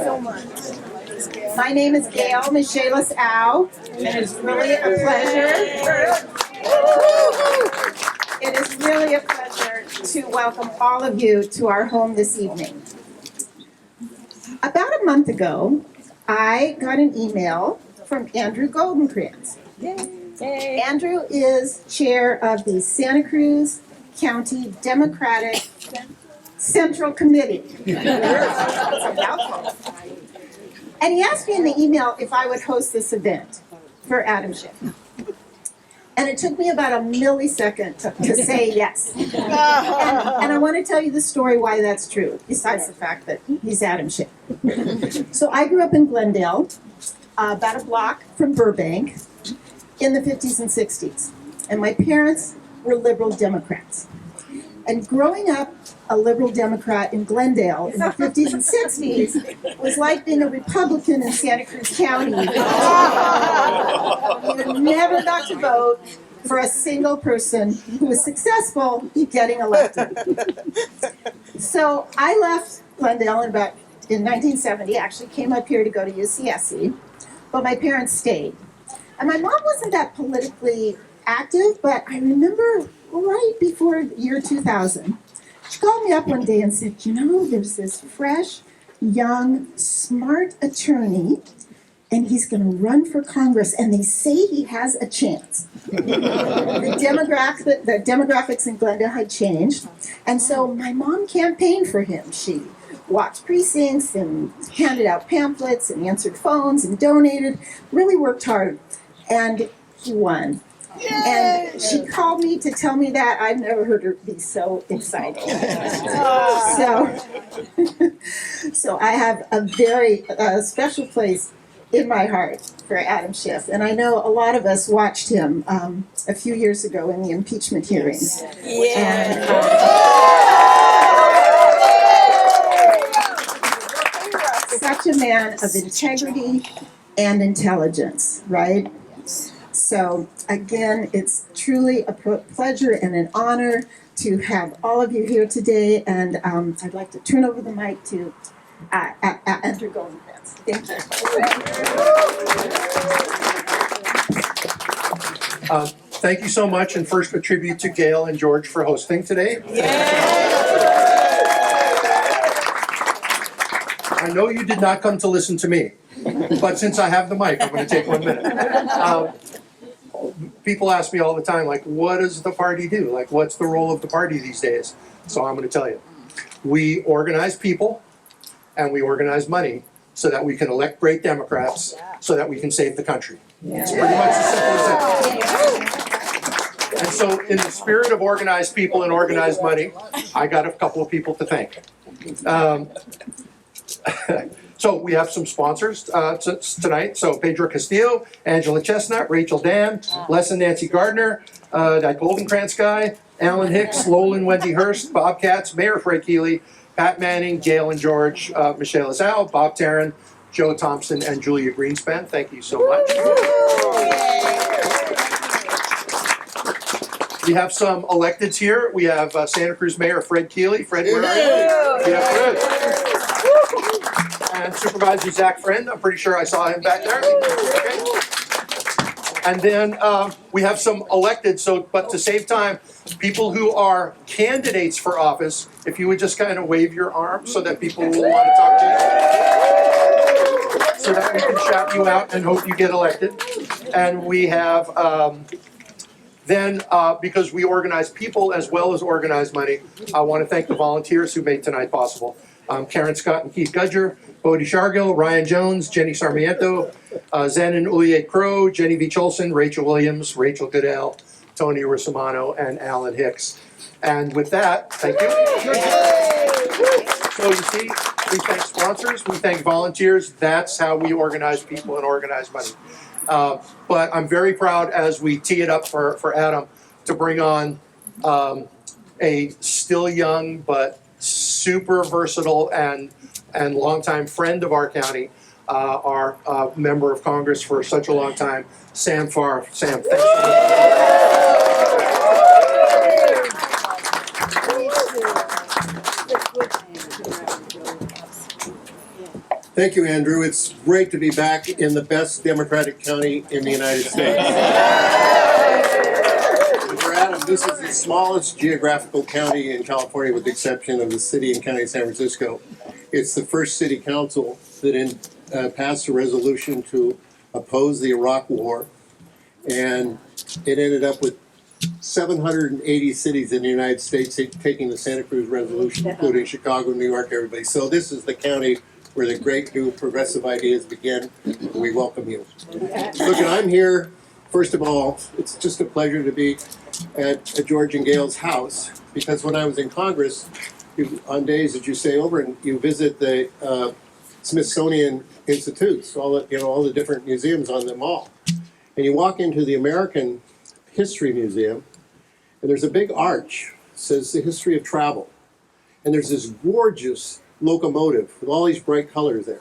So much. My name is Gail Michaelis-Ow, and it's really a pleasure. It is really a pleasure to welcome all of you to our home this evening. About a month ago, I got an email from Andrew Goldenkranz. Yay. Andrew is chair of the Santa Cruz County Democratic Central Committee. It's a mouthful. And he asked me in the email if I would host this event for Adam Schiff. And it took me about a millisecond to say yes. And I want to tell you the story why that's true, besides the fact that he's Adam Schiff. So I grew up in Glendale, about a block from Burbank, in the 50s and 60s. And my parents were liberal Democrats. And growing up a liberal Democrat in Glendale in the 50s and 60s was like being a Republican in Santa Cruz County. You never got to vote for a single person who was successful getting elected. So I left Glendale in 1970, actually came up here to go to UCSC, but my parents stayed. And my mom wasn't that politically active, but I remember right before the year 2000, she called me up one day and said, you know, there's this fresh, young, smart attorney, and he's going to run for Congress, and they say he has a chance. The demographics in Glendale had changed, and so my mom campaigned for him. She walked precincts and handed out pamphlets and answered phones and donated, really worked hard, and he won. Yay! And she called me to tell me that. I've never heard her be so excited. So I have a very special place in my heart for Adam Schiff. And I know a lot of us watched him a few years ago in the impeachment hearings. And, such a man of integrity and intelligence, right? So again, it's truly a pleasure and an honor to have all of you here today, and I'd like to turn over the mic to Andrew Goldenkranz. Thank you. Thank you so much, and first a tribute to Gail and George for hosting today. I know you did not come to listen to me, but since I have the mic, I'm going to take 1 minute. People ask me all the time, like, what does the party do? Like, what's the role of the party these days? So I'm going to tell you. We organize people and we organize money so that we can elect great Democrats so that we can save the country. It's pretty much as simple as that. And so in the spirit of organized people and organized money, I got a couple of people to thank. So we have some sponsors tonight. So Pedro Castillo, Angela Chestnut, Rachel Dan, Les and Nancy Gardner, that Goldenkranz guy, Alan Hicks, Lolan Wendy Hurst, Bob Katz, Mayor Fred Keeley, Pat Manning, Gail and George Michaelis-Ow, Bob Tarrin, Joe Thompson, and Julia Greenspan. Thank you so much. We have some electeds here. We have Santa Cruz Mayor Fred Keeley. Fred, where are you? Yeah, Fred. And Supervisor Zach Friend, I'm pretty sure I saw him back there. Okay. And then we have some elected, but to save time, people who are candidates for office, if you would just kind of wave your arm so that people will want to talk to you, so that we can shout you out and hope you get elected. And we have, because we organize people as well as organize money, I want to thank the volunteers who made tonight possible. Karen Scott and Keith Gudger, Bodie Shargel, Ryan Jones, Jenny Sarmiento, Zen and Uliet Crow, Jenny V. Cholson, Rachel Williams, Rachel Goodell, Tony Rosamano, and Alan Hicks. And with that, thank you. So you see, we thank sponsors, we thank volunteers. That's how we organize people and organize money. But I'm very proud as we tee it up for Adam to bring on a still young but super versatile and longtime friend of our county, our member of Congress for such a long time, Sam Farr. Sam, thanks so much. Thank you, Andrew. It's great to be back in the best Democratic county in the United States. For Adam, this is the smallest geographical county in California with the exception of the city and county of San Francisco. It's the first city council that passed a resolution to oppose the Iraq War, and it ended up with 780 cities in the United States taking the Santa Cruz resolution, including Chicago, New York, everybody. So this is the county where the great new progressive ideas begin. We welcome you. Look, I'm here, first of all, it's just a pleasure to be at George and Gail's house, because when I was in Congress, on days that you stay over and you visit the Smithsonian Institutes, all the different museums on them all. And you walk into the American History Museum, and there's a big arch that says the history of travel. And there's this gorgeous locomotive with all these bright colors there.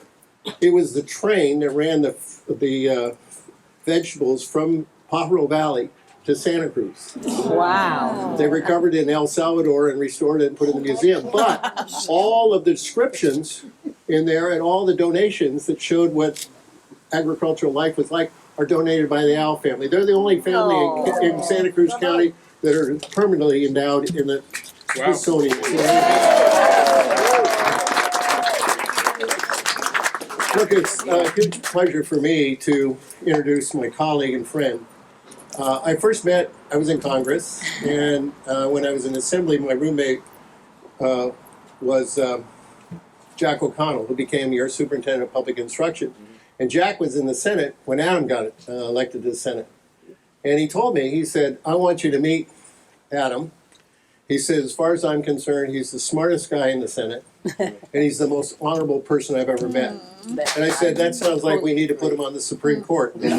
It was the train that ran the vegetables from Pajaro Valley to Santa Cruz. Wow. They recovered it in El Salvador and restored it and put it in the museum. But all of the descriptions in there and all the donations that showed what agricultural life was like are donated by the Ow family. They're the only family in Santa Cruz County that are permanently endowed in the Smithsonian. Look, it's a huge pleasure for me to introduce my colleague and friend. I first met, I was in Congress, and when I was in Assembly, my roommate was Jack O'Connell, who became your Superintendent of Public Instruction. And Jack was in the Senate when Adam got elected to the Senate. And he told me, he said, I want you to meet Adam. He said, as far as I'm concerned, he's the smartest guy in the Senate, and he's the most honorable person I've ever met. And I said, that sounds like we need to put him on the Supreme Court. When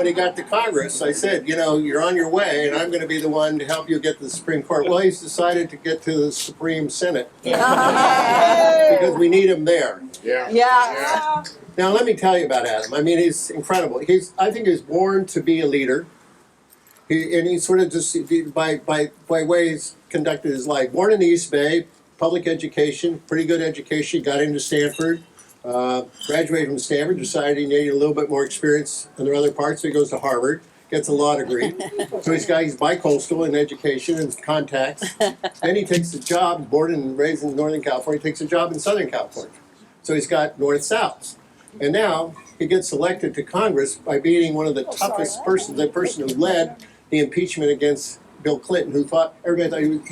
he got to Congress, I said, you're on your way, and I'm going to be the one to help you get to the Supreme Court. Well, he's decided to get to the Supreme Senate because we need him there. Yeah. Now, let me tell you about Adam. I mean, he's incredible. I think he was born to be a leader. He sort of just, by way he's conducted his life. Born in the East Bay, public education, pretty good education, got into Stanford, graduated from Stanford, decided he needed a little bit more experience in the other parts, so he goes to Harvard, gets a law degree. So he's bi-coastal in education and contacts. Then he takes a job, born and raised in Northern California, takes a job in Southern California. So he's got north-south. And now he gets elected to Congress by beating one of the toughest persons, the person who led the impeachment against Bill Clinton, who everybody thought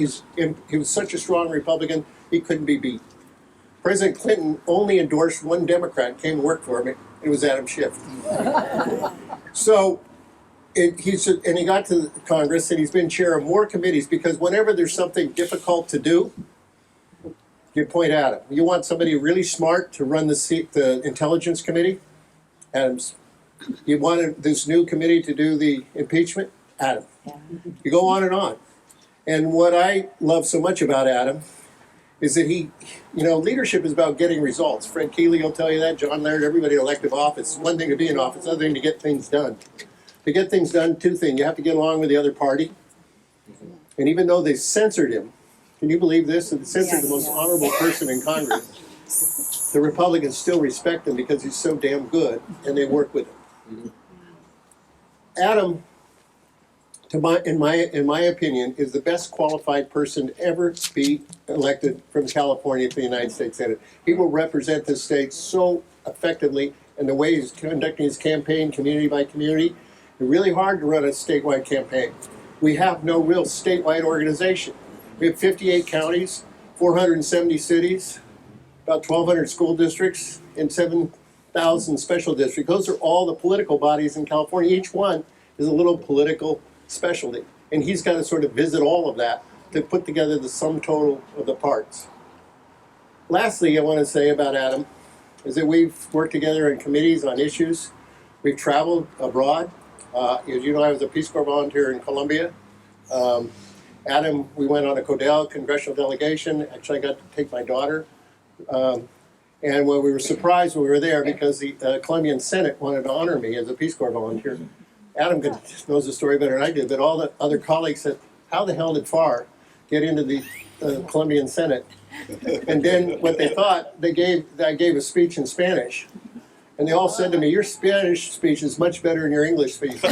he was such a strong Republican, he couldn't be beat. President Clinton only endorsed one Democrat, came to work for him, and it was Adam Schiff. So he got to Congress, and he's been chair of more committees, because whenever there's something difficult to do, you point at him. You want somebody really smart to run the Intelligence Committee? Adams. You wanted this new committee to do the impeachment? Adam. You go on and on. And what I love so much about Adam is that leadership is about getting results. Fred Keeley will tell you that, John Laird, everybody in elective office. It's one thing to be in office, another thing to get things done. To get things done, two things. You have to get along with the other party. And even though they censored him, can you believe this? They censored the most honorable person in Congress. The Republicans still respect him because he's so damn good, and they work with him. Adam, in my opinion, is the best qualified person to ever be elected from California to the United States Senate. He will represent this state so effectively, and the way he's conducting his campaign, community by community. It's really hard to run a statewide campaign. We have no real statewide organization. We have 58 counties, 470 cities, about 1,200 school districts, and 7,000 special districts. Those are all the political bodies in California. Each one is a little political specialty. And he's got to sort of visit all of that to put together the sum total of the parts. Lastly, I want to say about Adam is that we've worked together in committees on issues. We've traveled abroad. As you know, I was a Peace Corps volunteer in Colombia. Adam, we went on a CODEL congressional delegation. Actually, I got to take my daughter. And when we were surprised when we were there because the Colombian Senate wanted to honor me as a Peace Corps volunteer. Adam knows the story better than I did, but all the other colleagues said, how the hell did Farr get into the Colombian Senate? And then what they thought, I gave a speech in Spanish. And they all said to me, your Spanish speech is much better than your English speech. They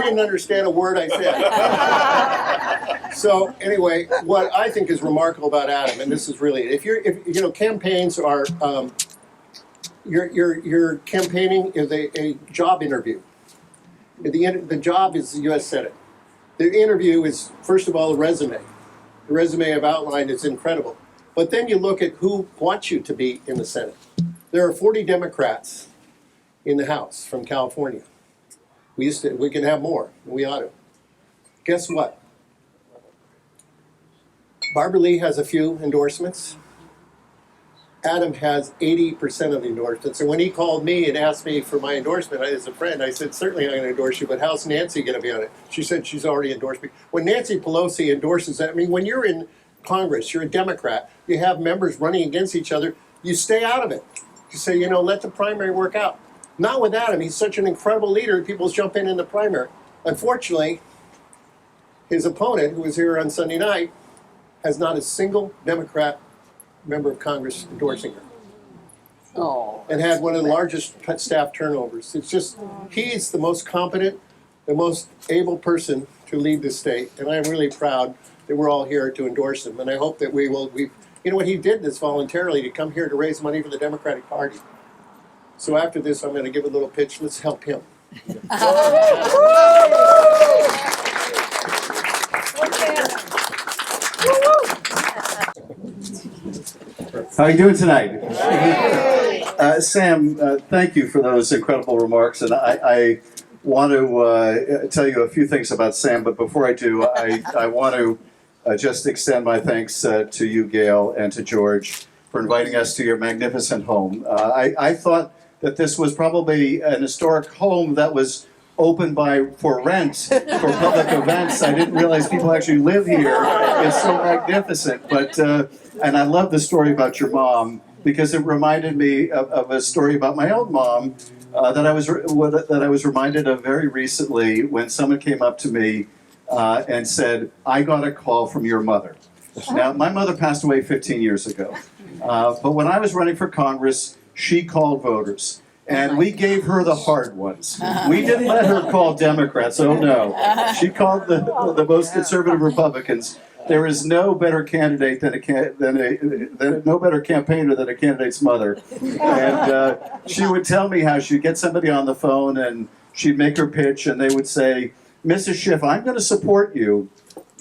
didn't understand a word I said. So anyway, what I think is remarkable about Adam, and this is really, if you know, campaigns are, your campaigning is a job interview. The job is the U.S. Senate. The interview is, first of all, a resume. The resume I've outlined is incredible. But then you look at who wants you to be in the Senate. There are 40 Democrats in the House from California. We can have more, and we ought to. Guess what? Barbara Lee has a few endorsements. Adam has 80% of the endorsements. And when he called me and asked me for my endorsement as a friend, I said, certainly I'm going to endorse you, but how's Nancy going to be on it? She said she's already endorsed me. When Nancy Pelosi endorses that, I mean, when you're in Congress, you're a Democrat, you have members running against each other, you stay out of it. You say, you know, let the primary work out. Not with Adam. He's such an incredible leader, people jump in the primary. Unfortunately, his opponent, who was here on Sunday night, has not a single Democrat member of Congress endorsing her. Oh. And had one of the largest staff turnovers. It's just, he's the most competent, the most able person to lead the state. And I'm really proud that we're all here to endorse him. And I hope that we you know what, he did this voluntarily to come here to raise money for the Democratic Party. So after this, I'm going to give a little pitch. Let's help him. How are you doing tonight? Sam, thank you for those incredible remarks, and I want to tell you a few things about Sam, but before I do, I want to just extend my thanks to you, Gail, and to George for inviting us to your magnificent home. I thought that this was probably an historic home that was open for rent for public events. I didn't realize people actually live here. It's so magnificent. But and I love the story about your mom because it reminded me of a story about my own mom that I was reminded of very recently when someone came up to me and said, "I got a call from your mother." Now, my mother passed away 15 years ago, but when I was running for Congress, she called voters. And we gave her the hard ones. We didn't let her call Democrats. Oh no, she called the most conservative Republicans. There is no better candidate no better campaigner than a candidate's mother. And she would tell me how she'd get somebody on the phone and she'd make her pitch, and they would say, "Mrs. Schiff, I'm going to support you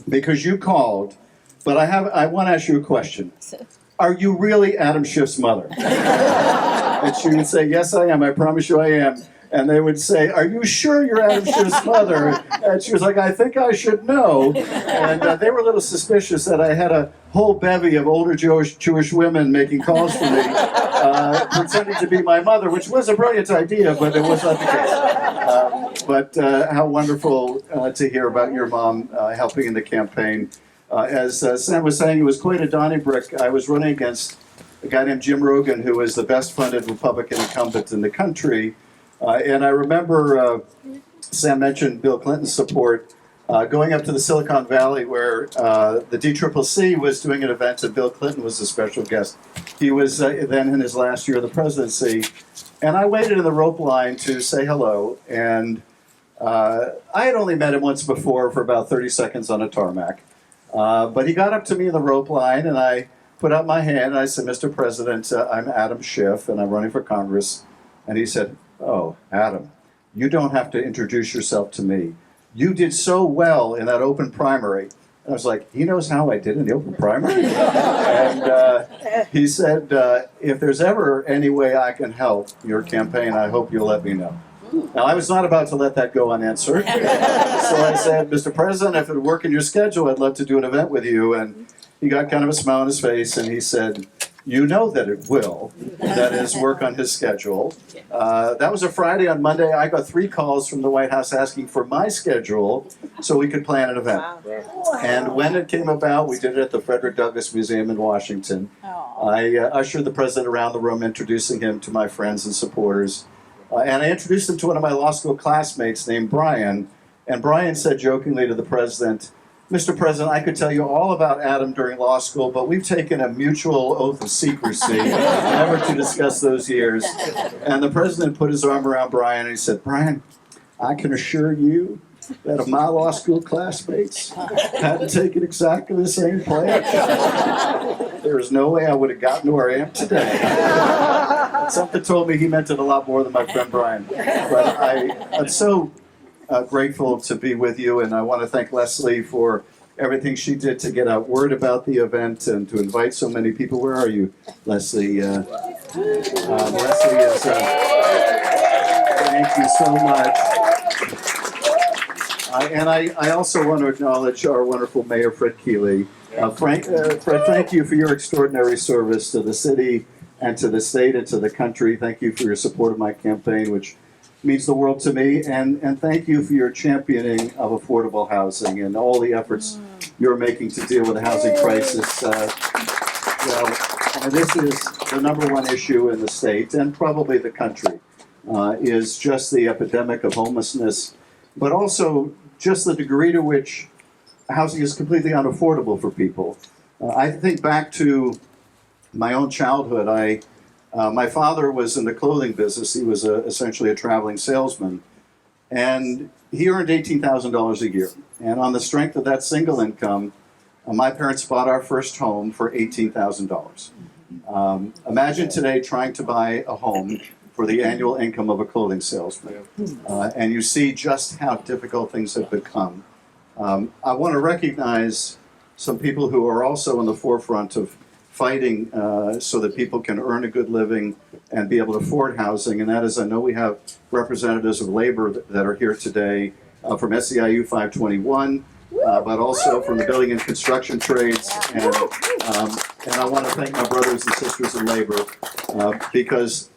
because you called, but I want to ask you a question. Are you really Adam Schiff's mother?" And she would say, "Yes, I am. I promise you I am." And they would say, "Are you sure you're Adam Schiff's mother?" And she was like, "I think I should know." And they were a little suspicious that I had a whole bevy of older Jewish women making calls for me, pretending to be my mother, which was a brilliant idea, but it was not the case. But how wonderful to hear about your mom helping in the campaign. As Sam was saying, it was quite a Donnybrook. I was running against a guy named Jim Rogan, who was the best funded Republican incumbent in the country. And I remember Sam mentioned Bill Clinton's support, going up to the Silicon Valley where the DCCC was doing an event and Bill Clinton was a special guest. He was then in his last year of the presidency. And I waited in the rope line to say hello. And I had only met him once before for about 30 seconds on a tarmac. But he got up to me in the rope line, and I put out my hand, and I said, "Mr. President, I'm Adam Schiff, and I'm running for Congress." And he said, "Oh, Adam, you don't have to introduce yourself to me. You did so well in that open primary." And I was like, he knows how I did in the open primary? And he said, "If there's ever any way I can help your campaign, I hope you'll let me know." Now, I was not about to let that go unanswered. So I said, "Mr. President, if it would work in your schedule, I'd love to do an event with you." And he got kind of a smile on his face, and he said, "You know that it will." That is, work on his schedule. That was a Friday. On Monday, I got 3 calls from the White House asking for my schedule so we could plan an event. And when it came about, we did it at the Frederick Douglass Museum in Washington. I ushered the president around the room, introducing him to my friends and supporters. And I introduced him to one of my law school classmates named Brian. And Brian said jokingly to the president, Mr. President, I could tell you all about Adam during law school, but we've taken a mutual oath of secrecy, never to discuss those years. And the president put his arm around Brian and he said, Brian, I can assure you that if my law school classmates hadn't taken exactly the same pledge, there's no way I would have gotten to where I am today. Something told me he meant it a lot more than my friend Brian. But I'm so grateful to be with you, and I want to thank Leslie for everything she did to get out word about the event and to invite so many people. Where are you, Leslie? Leslie is. Thank you so much. And I also want to acknowledge our wonderful Mayor, Fred Keeley. Fred, thank you for your extraordinary service to the city and to the state and to the country. Thank you for your support of my campaign, which means the world to me. And thank you for your championing of affordable housing and all the efforts you're making to deal with the housing crisis. This is the number one issue in the state and probably the country, is just the epidemic of homelessness, but also just the degree to which housing is completely unaffordable for people. I think back to my own childhood. My father was in the clothing business. He was essentially a traveling salesman, and he earned $18,000 a year. And on the strength of that single income, my parents bought our first home for $18,000. Imagine today trying to buy a home for the annual income of a clothing salesman. And you see just how difficult things have become. I want to recognize some people who are also in the forefront of fighting so that people can earn a good living and be able to afford housing. And that is, I know we have representatives of labor that are here today from SEIU 521, but also from the building and construction trades. And I want to thank my brothers and sisters in labor because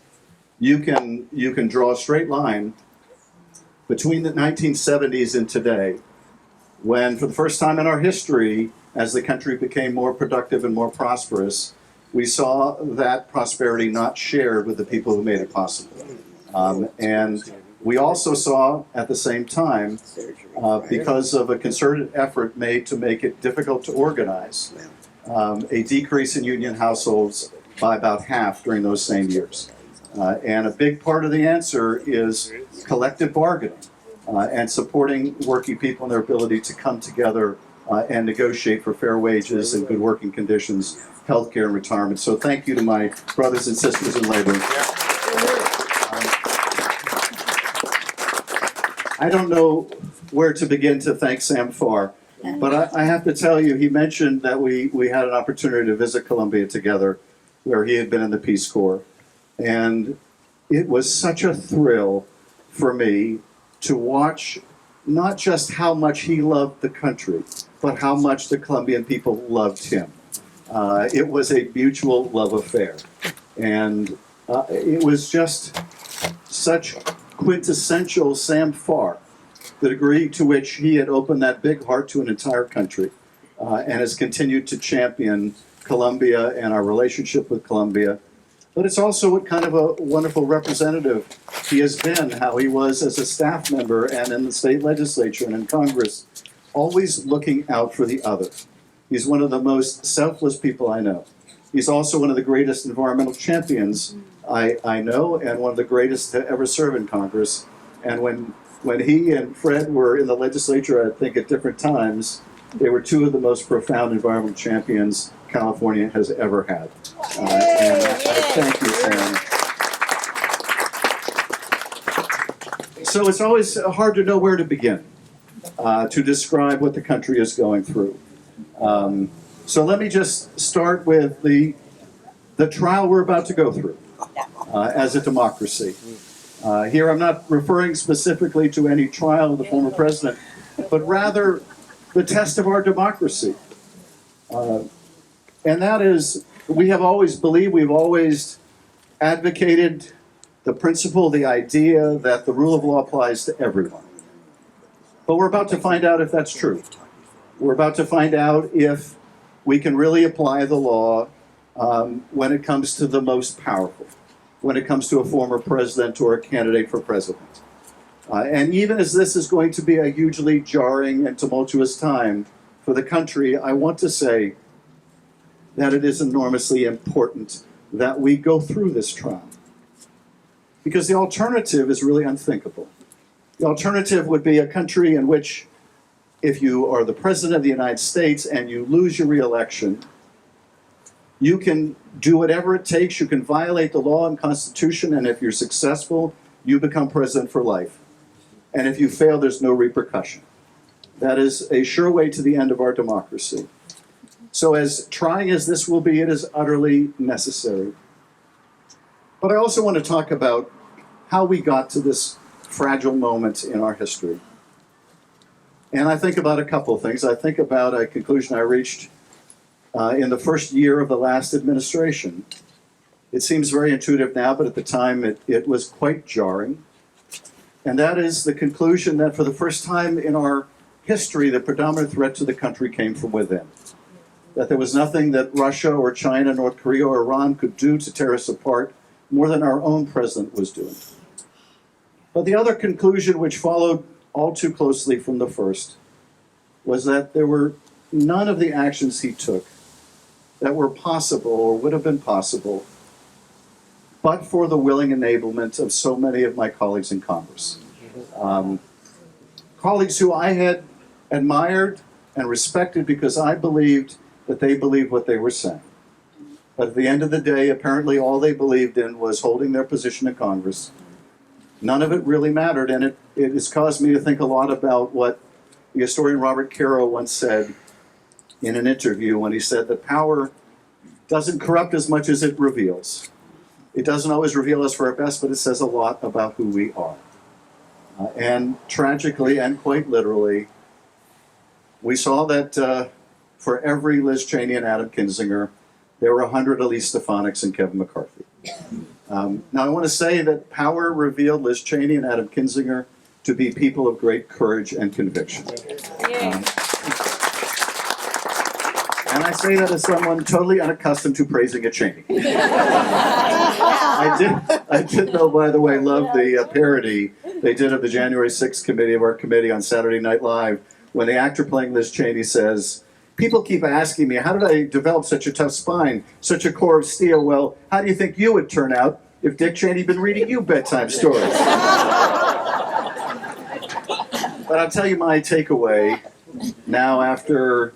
you can draw a straight line between the 1970s and today, when for the first time in our history, as the country became more productive and more prosperous, we saw that prosperity not shared with the people who made it possible. And we also saw at the same time, because of a concerted effort made to make it difficult to organize, a decrease in union households by about half during those same years. And a big part of the answer is collective bargaining and supporting working people in their ability to come together and negotiate for fair wages and good working conditions, healthcare and retirement. So thank you to my brothers and sisters in labor. I don't know where to begin to thank Sam Farr, but I have to tell you, he mentioned that we had an opportunity to visit Colombia together, where he had been in the Peace Corps. And it was such a thrill for me to watch not just how much he loved the country, but how much the Colombian people loved him. It was a mutual love affair. And it was just such quintessential Sam Farr, the degree to which he had opened that big heart to an entire country and has continued to champion Colombia and our relationship with Colombia. But it's also what kind of a wonderful representative he has been, how he was as a staff member and in the state legislature and in Congress, always looking out for the other. He's one of the most selfless people I know. He's also one of the greatest environmental champions I know, and one of the greatest to ever serve in Congress. And when he and Fred were in the legislature, I think at different times, they were two of the most profound environmental champions California has ever had. And I thank you, Sam. So it's always hard to know where to begin to describe what the country is going through. So let me just start with the trial we're about to go through as a democracy. Here I'm not referring specifically to any trial of the former president, but rather the test of our democracy. And that is, we have always believed, we've always advocated the principle, the idea that the rule of law applies to everyone. But we're about to find out if that's true. We're about to find out if we can really apply the law when it comes to the most powerful, when it comes to a former president or a candidate for president. And even as this is going to be a hugely jarring and tumultuous time, for the country, I want to say that it is enormously important that we go through this trial. Because the alternative is really unthinkable. The alternative would be a country in which, if you are the president of the United States and you lose your reelection, you can do whatever it takes, you can violate the law and Constitution, and if you're successful, you become president for life. And if you fail, there's no repercussion. That is a sure way to the end of our democracy. So as trying as this will be, it is utterly necessary. But I also want to talk about how we got to this fragile moment in our history. And I think about a couple of things. I think about a conclusion I reached in the first year of the last administration. It seems very intuitive now, but at the time it was quite jarring. And that is the conclusion that for the first time in our history, the predominant threat to the country came from within. That there was nothing that Russia or China, North Korea or Iran could do to tear us apart more than our own president was doing. But the other conclusion, which followed all too closely from the first, was that there were none of the actions he took that were possible or would have been possible but for the willing enablement of so many of my colleagues in Congress. Colleagues who I had admired and respected because I believed that they believed what they were saying. But at the end of the day, apparently all they believed in was holding their position in Congress. None of it really mattered, and it has caused me to think a lot about what the historian Robert Caro once said in an interview when he said that power doesn't corrupt as much as it reveals. It doesn't always reveal us for our best, but it says a lot about who we are. And tragically and quite literally, we saw that for every Liz Cheney and Adam Kinzinger, there were 100 Elise Stefanik's and Kevin McCarthy. Now I want to say that power revealed Liz Cheney and Adam Kinzinger to be people of great courage and conviction. And I say that as someone totally unaccustomed to praising a Cheney. I did though, by the way, love the parody they did of the January 6th committee of our committee on Saturday Night Live when the actor playing Liz Cheney says, "People keep asking me, how did I develop such a tough spine, such a core of steel? Well, how do you think you would turn out if Dick Cheney had been reading you bedtime stories?" But I'll tell you my takeaway now after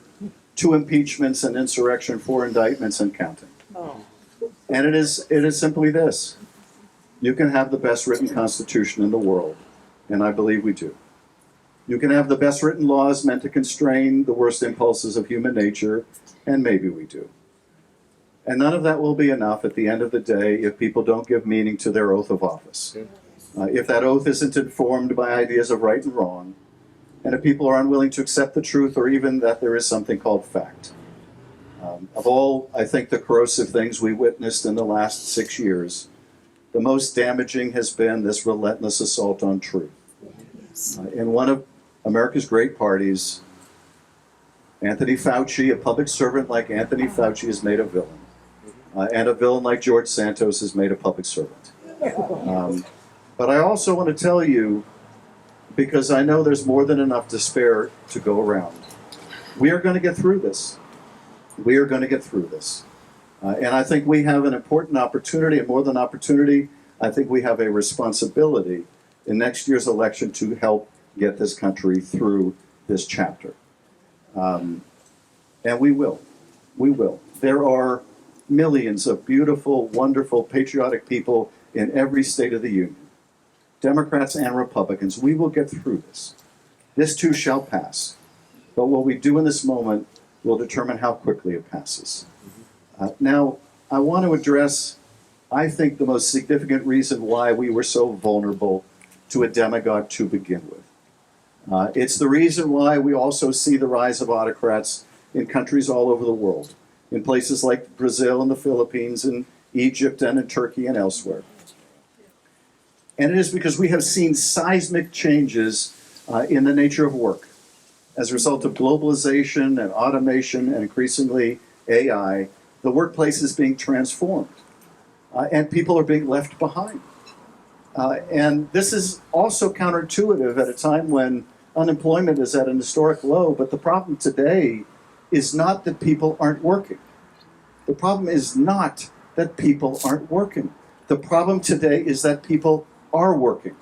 2 impeachments, an insurrection, 4 indictments, and counting. And it is simply this. You can have the best written constitution in the world, and I believe we do. You can have the best written laws meant to constrain the worst impulses of human nature, and maybe we do. And none of that will be enough at the end of the day if people don't give meaning to their oath of office. If that oath isn't informed by ideas of right and wrong, and if people are unwilling to accept the truth or even that there is something called fact. Of all, I think, the corrosive things we witnessed in the last 6 years, the most damaging has been this relentless assault on truth. In one of America's great parties, Anthony Fauci, a public servant like Anthony Fauci, is made a villain. And a villain like George Santos is made a public servant. But I also want to tell you, because I know there's more than enough despair to go around, we are going to get through this. We are going to get through this. And I think we have an important opportunity, and more than opportunity, I think we have a responsibility in next year's election to help get this country through this chapter. And we will. We will. There are millions of beautiful, wonderful, patriotic people in every state of the union, Democrats and Republicans. We will get through this. This too shall pass. But what we do in this moment will determine how quickly it passes. Now, I want to address, I think, the most significant reason why we were so vulnerable to a demagogue to begin with. It's the reason why we also see the rise of autocrats in countries all over the world, in places like Brazil and the Philippines and Egypt and in Turkey and elsewhere. And it is because we have seen seismic changes in the nature of work. As a result of globalization and automation and increasingly AI, the workplace is being transformed and people are being left behind. And this is also counterintuitive at a time when unemployment is at an historic low, but the problem today is not that people aren't working. The problem is not that people aren't working. The problem today is that people are working,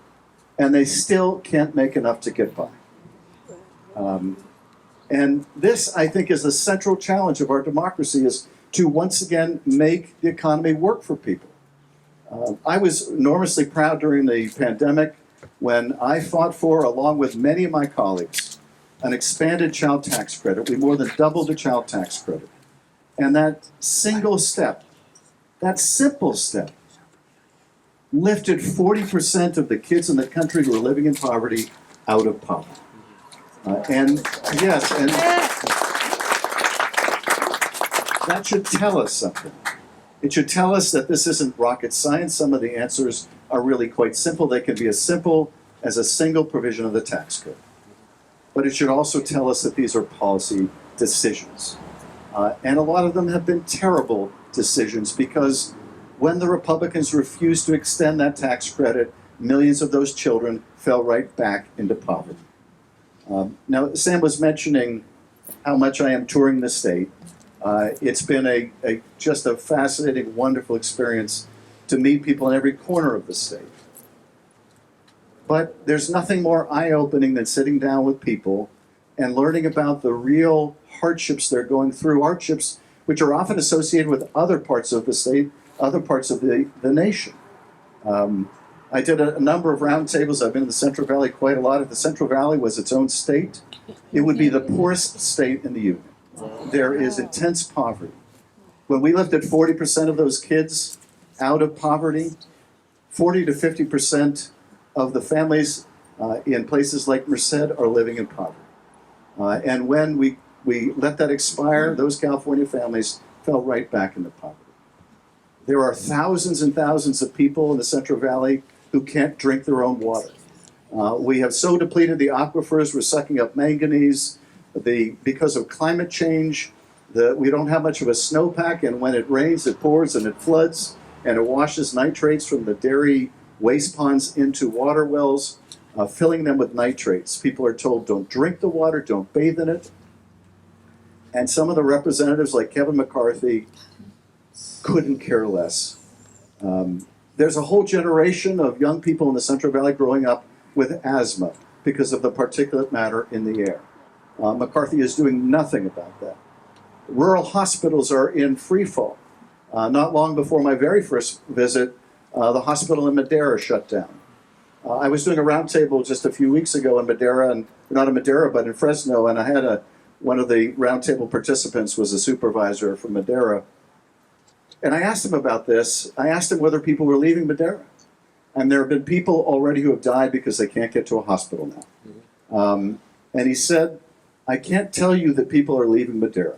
and they still can't make enough to get by. And this, I think, is the central challenge of our democracy, is to once again make the economy work for people. I was enormously proud during the pandemic when I fought for, along with many of my colleagues, an expanded child tax credit. We more than doubled the child tax credit. And that single step, that simple step, lifted 40% of the kids in the country who are living in poverty out of poverty. And yes, and that should tell us something. It should tell us that this isn't rocket science. Some of the answers are really quite simple. They can be as simple as a single provision of the tax code. But it should also tell us that these are policy decisions. And a lot of them have been terrible decisions, because when the Republicans refused to extend that tax credit, millions of those children fell right back into poverty. Now, Sam was mentioning how much I am touring the state. It's been just a fascinating, wonderful experience to meet people in every corner of the state. But there's nothing more eye-opening than sitting down with people and learning about the real hardships they're going through, hardships which are often associated with other parts of the state, other parts of the nation. I did a number of roundtables. I've been in the Central Valley quite a lot. If the Central Valley was its own state, it would be the poorest state in the Union. There is intense poverty. When we lifted 40% of those kids out of poverty, 40 to 50% of the families in places like Merced are living in poverty. And when we let that expire, those California families fell right back into poverty. There are thousands and thousands of people in the Central Valley who can't drink their own water. We have so depleted the aquifers, we're sucking up manganese. Because of climate change, we don't have much of a snowpack, and when it rains, it pours and it floods, and it washes nitrates from the dairy waste ponds into water wells, filling them with nitrates. People are told, don't drink the water, don't bathe in it. And some of the representatives, like Kevin McCarthy, couldn't care less. There's a whole generation of young people in the Central Valley growing up with asthma because of the particulate matter in the air. McCarthy is doing nothing about that. Rural hospitals are in free fall. Not long before my very first visit, the hospital in Madera shut down. I was doing a roundtable just a few weeks ago in Madera, and not in Madera, but in Fresno, and I had one of the roundtable participants was a supervisor from Madera. And I asked him about this. I asked him whether people were leaving Madera. And there have been people already who have died because they can't get to a hospital now. And he said, I can't tell you that people are leaving Madera,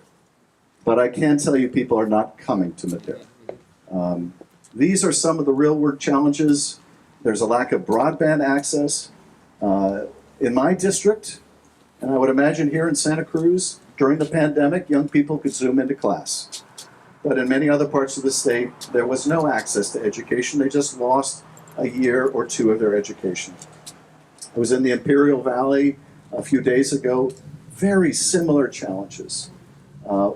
but I can tell you people are not coming to Madera. These are some of the real world challenges. There's a lack of broadband access. In my district, and I would imagine here in Santa Cruz, during the pandemic, young people could Zoom into class. But in many other parts of the state, there was no access to education. They just lost a year or two of their education. I was in the Imperial Valley a few days ago. Very similar challenges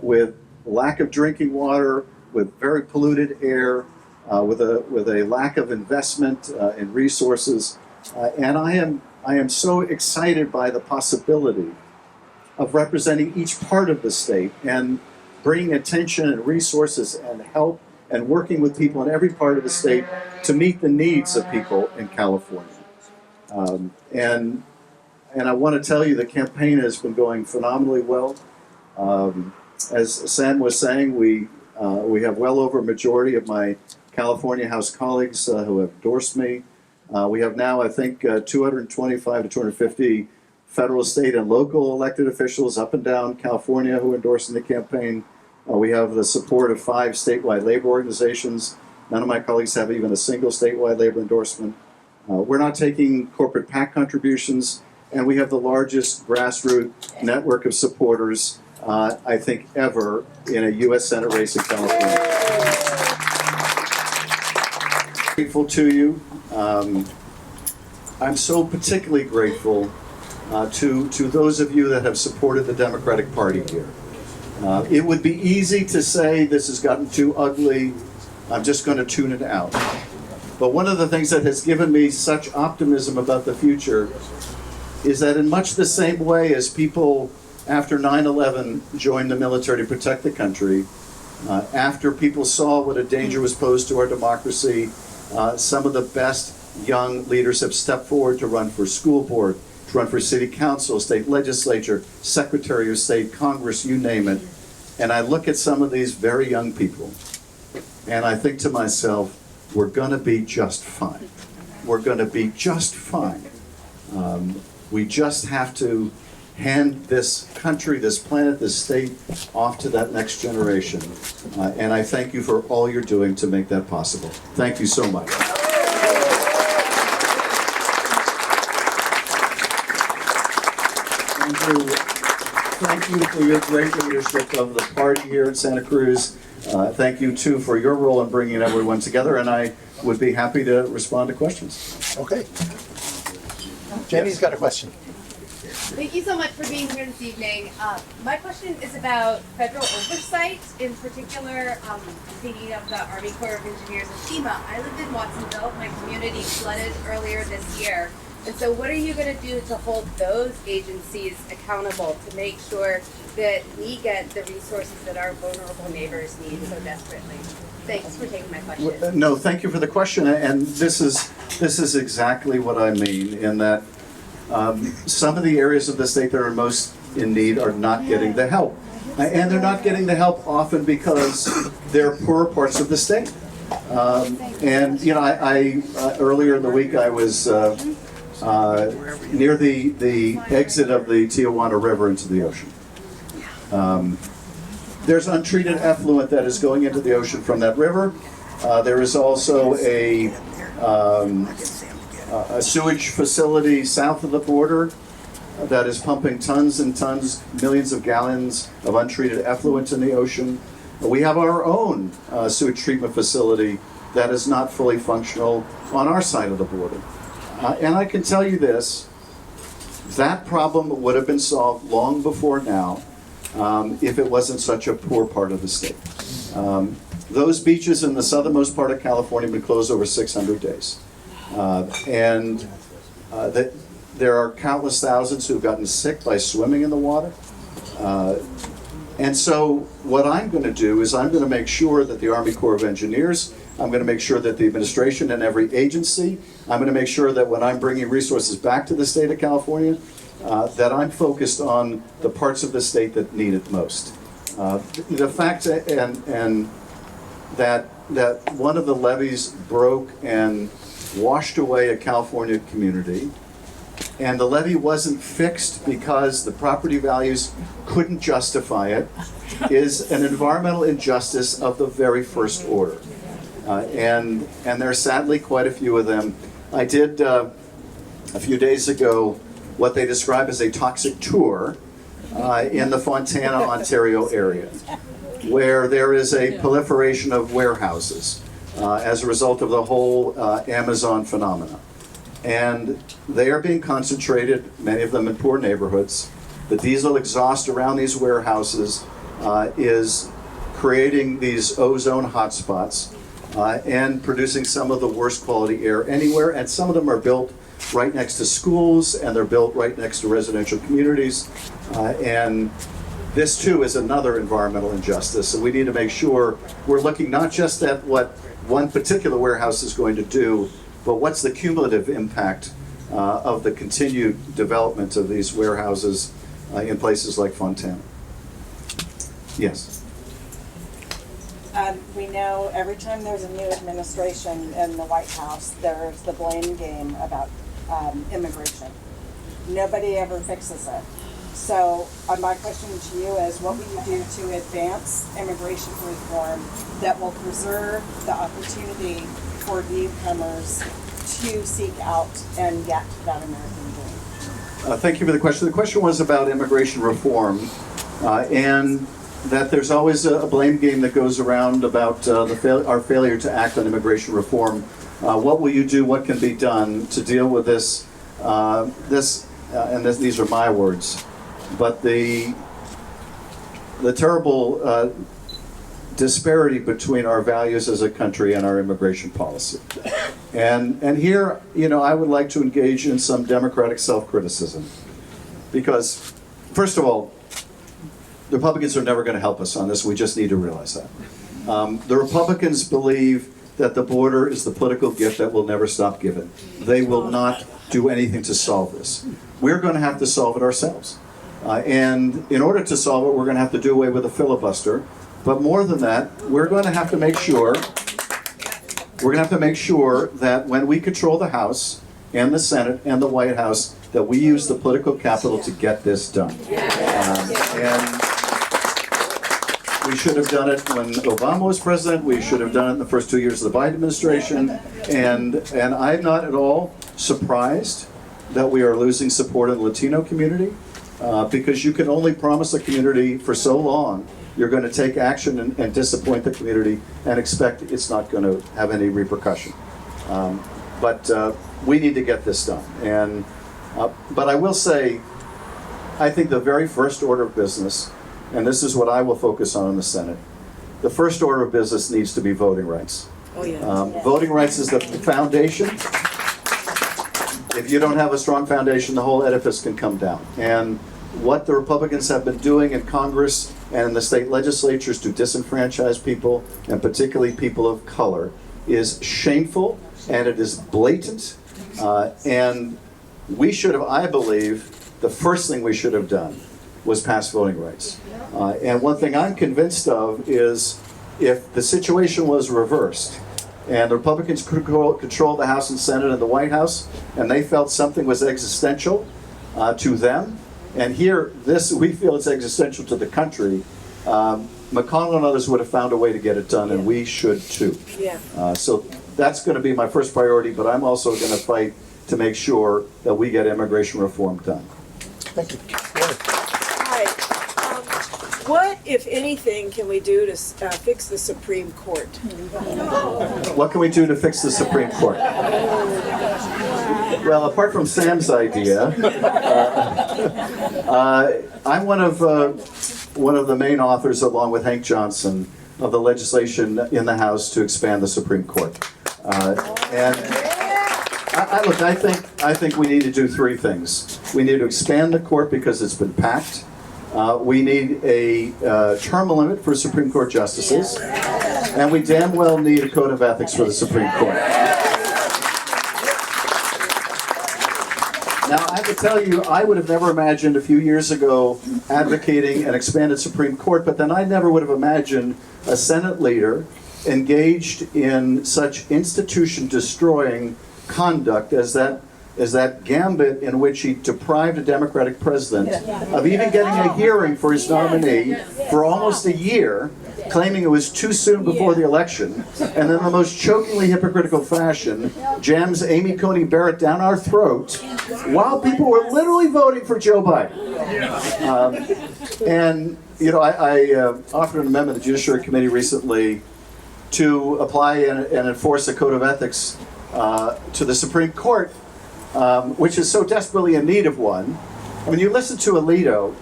with lack of drinking water, with very polluted air, with a lack of investment in resources. And I am so excited by the possibility of representing each part of the state and bringing attention and resources and help and working with people in every part of the state to meet the needs of people in California. And I want to tell you the campaign has been going phenomenally well. As Sam was saying, we have well over a majority of my California House colleagues who have endorsed me. We have now, I think, 225 to 250 federal, state, and local elected officials up and down California who are endorsing the campaign. We have the support of 5 statewide labor organizations. None of my colleagues have even a single statewide labor endorsement. We're not taking corporate PAC contributions, and we have the largest grassroots network of supporters, I think, ever in a U.S. Senate race in California. Grateful to you. I'm so particularly grateful to those of you that have supported the Democratic Party here. It would be easy to say this has gotten too ugly, I'm just going to tune it out. But one of the things that has given me such optimism about the future is that in much the same way as people after 9/11 joined the military to protect the country, after people saw what a danger was posed to our democracy, some of the best young leaders have stepped forward to run for school board, to run for city council, state legislature, secretary of state, Congress, you name it. And I look at some of these very young people, and I think to myself, we're going to be just fine. We're going to be just fine. We just have to hand this country, this planet, this state off to that next generation. And I thank you for all you're doing to make that possible. Thank you so much. Thank you for your great leadership of the party here in Santa Cruz. Thank you, too, for your role in bringing everyone together, and I would be happy to respond to questions. Okay. Jenny's got a question. Thank you so much for being here this evening. My question is about federal oversight, in particular, thinking of the Army Corps of Engineers and FEMA. I lived in Watsonville. My community flooded earlier this year. And so what are you going to do to hold those agencies accountable to make sure that we get the resources that our vulnerable neighbors need so desperately? Thanks for taking my question. No, thank you for the question, and this is exactly what I mean, in that some of the areas of the state that are most in need are not getting the help. And they're not getting the help often because they're poorer parts of the state. And, you know, I earlier in the week I was near the exit of the Tijuana River into the ocean. There's untreated effluent that is going into the ocean from that river. There is also a sewage facility south of the border that is pumping tons and tons, millions of gallons of untreated effluent in the ocean. We have our own sewage treatment facility that is not fully functional on our side of the border. And I can tell you this, that problem would have been solved long before now if it wasn't such a poor part of the state. Those beaches in the southernmost part of California have been closed over 600 days. There are countless thousands who've gotten sick by swimming in the water. And so what I'm going to do is I'm going to make sure that the Army Corps of Engineers, I'm going to make sure that the administration and every agency, I'm going to make sure that when I'm bringing resources back to the state of California, that I'm focused on the parts of the state that need it most. The fact and that one of the levees broke and washed away a California community, and the levee wasn't fixed because the property values couldn't justify it, is an environmental injustice of the very first order. And there are sadly quite a few of them. I did a few days ago what they describe as a toxic tour in the Fontana, Ontario area, where there is a proliferation of warehouses as a result of the whole Amazon phenomena. And they are being concentrated, many of them in poor neighborhoods. The diesel exhaust around these warehouses is creating these ozone hotspots and producing some of the worst quality air anywhere. And some of them are built right next to schools, and they're built right next to residential communities. And this too is another environmental injustice. So we need to make sure we're looking not just at what one particular warehouse is going to do, but what's the cumulative impact of the continued development of these warehouses in places like Fontana. Yes. We know every time there's a new administration in the White House, there's the blame game about immigration. Nobody ever fixes it. So my question to you is, what will you do to advance immigration reform that will preserve the opportunity for newcomers to seek out and get that American dream? Thank you for the question. The question was about immigration reform, and that there's always a blame game that goes around about our failure to act on immigration reform. What will you do? What can be done to deal with this and these are my words, but the terrible disparity between our values as a country and our immigration policy. And here, I would like to engage in some democratic self-criticism. Because, first of all, the Republicans are never going to help us on this. We just need to realize that. The Republicans believe that the border is the political gift that will never stop giving. They will not do anything to solve this. We're going to have to solve it ourselves. And in order to solve it, we're going to have to do away with the filibuster. But more than that, we're going to have to make sure that when we control the House and the Senate and the White House, that we use the political capital to get this done. And we should have done it when Obama was president. We should have done it in the first 2 years of the Biden administration. And I'm not at all surprised that we are losing support in the Latino community, because you can only promise a community for so long. You're going to take action and disappoint the community and expect it's not going to have any repercussion. But we need to get this done. But I will say, I think the very first order of business, and this is what I will focus on in the Senate, the first order of business needs to be voting rights. Voting rights is the foundation. If you don't have a strong foundation, the whole edifice can come down. And what the Republicans have been doing in Congress and in the state legislatures to disenfranchise people, and particularly people of color, is shameful, and it is blatant. And we should have, I believe, the first thing we should have done was pass voting rights. And one thing I'm convinced of is if the situation was reversed and the Republicans could control the House and Senate and the White House, and they felt something was existential to them, and here, we feel it's existential to the country, McConnell and others would have found a way to get it done, and we should too. So that's going to be my first priority, but I'm also going to fight to make sure that we get immigration reform done. Thank you. Hi. What, if anything, can we do to fix the Supreme Court? What can we do to fix the Supreme Court? Well, apart from Sam's idea, I'm one of the main authors, along with Hank Johnson, of the legislation in the House to expand the Supreme Court. I think we need to do three things. We need to expand the court because it's been packed. We need a term limit for Supreme Court justices, and we damn well need a code of ethics for the Supreme Court. Now, I have to tell you, I would have never imagined a few years ago advocating an expanded Supreme Court, but then I never would have imagined a Senate leader engaged in such institution-destroying conduct as that gambit in which he deprived a Democratic president of even getting a hearing for his nominee for almost a year, claiming it was too soon before the election, and then in the most chokingly hypocritical fashion jams Amy Coney Barrett down our throat while people were literally voting for Joe Biden. I offered an amendment to the Judiciary Committee recently to apply and enforce a code of ethics to the Supreme Court, which is so desperately in need of one. When you listen to Alito,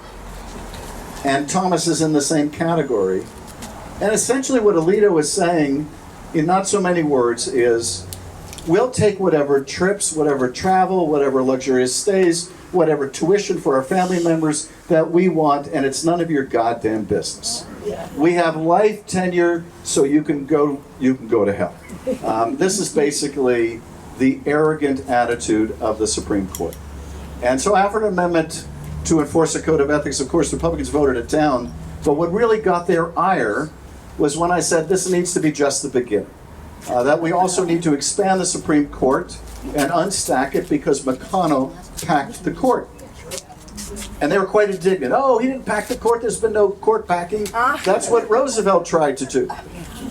and Thomas is in the same category, and essentially what Alito is saying, in not so many words, is we'll take whatever trips, whatever travel, whatever luxurious stays, whatever tuition for our family members that we want, and it's none of your goddamn business. We have life tenure, so you can go to hell. This is basically the arrogant attitude of the Supreme Court. And so I offered an amendment to enforce a code of ethics. Of course, Republicans voted it down, but what really got their ire was when I said this needs to be just the beginning. That we also need to expand the Supreme Court and unstack it because McConnell packed the court. And they were quite indignant. Oh, he didn't pack the court, there's been no court packing. That's what Roosevelt tried to do.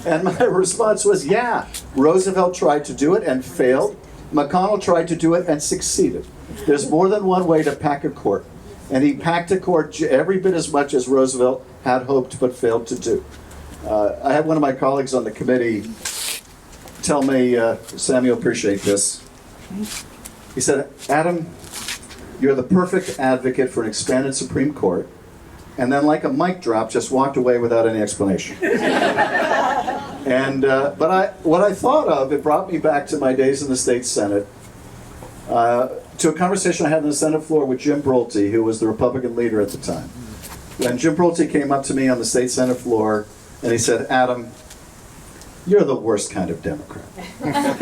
And my response was, yeah, Roosevelt tried to do it and failed. McConnell tried to do it and succeeded. There's more than one way to pack a court. And he packed a court every bit as much as Roosevelt had hoped but failed to do. I had one of my colleagues on the committee tell me, Sam, you'll appreciate this. He said, Adam, You're the perfect advocate for an expanded Supreme Court. And then, like a mic drop, just walked away without any explanation. And what I thought of, it brought me back to my days in the state Senate, to a conversation I had on the Senate floor with Jim Brolte, who was the Republican leader at the time. When Jim Brolte came up to me on the state Senate floor, and he said, "Adam, you're the worst kind of Democrat.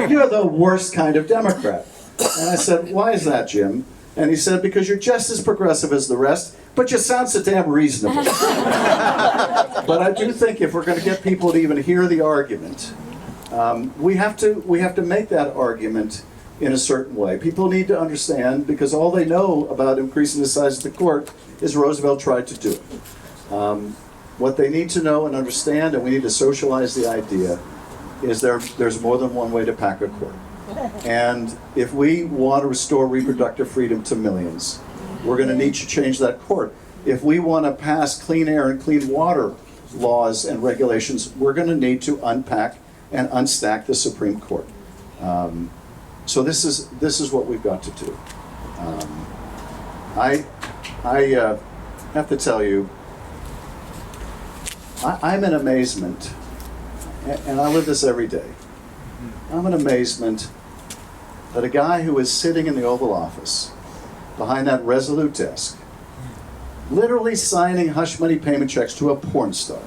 You're the worst kind of Democrat." And I said, "Why is that, Jim?" And he said, "Because you're just as progressive as the rest, but you sound so damn reasonable." But I do think if we're going to get people to even hear the argument, we have to make that argument in a certain way. People need to understand, because all they know about increasing the size of the court is Roosevelt tried to do it. What they need to know and understand, and we need to socialize the idea, is there's more than one way to pack a court. And if we want to restore reproductive freedom to millions, we're going to need to change that court. If we want to pass clean air and clean water laws and regulations, we're going to need to unpack and unstack the Supreme Court. So this is what we've got to do. I have to tell you, I'm in amazement, and I live this every day. I'm in amazement that a guy who is sitting in the Oval Office behind that resolute desk, literally signing hush money payment checks to a porn star,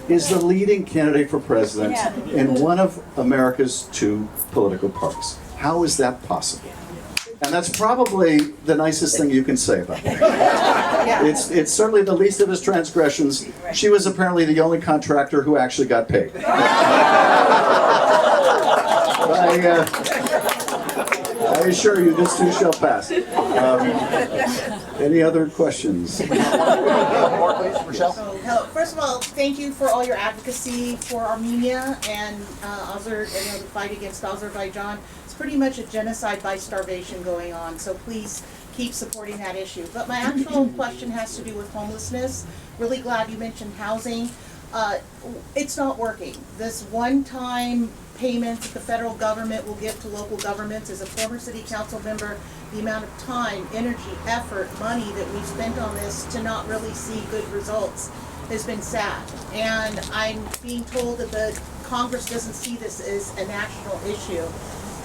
is the leading candidate for president in one of America's two political parties. How is that possible? And that's probably the nicest thing you can say about it. It's certainly the least of his transgressions. She was apparently the only contractor who actually got paid. I assure you, this too shall pass. Any other questions? More, please, Rochelle. First of all, thank you for all your advocacy for Armenia and the fight against Azerbaijan. It's pretty much a genocide by starvation going on, so please keep supporting that issue. But my actual question has to do with homelessness. Really glad you mentioned housing. It's not working. This one-time payments that the federal government will give to local governments. As a former city council member, the amount of time, energy, effort, money that we've spent on this to not really see good results has been sad. And I'm being told that the Congress doesn't see this as a national issue.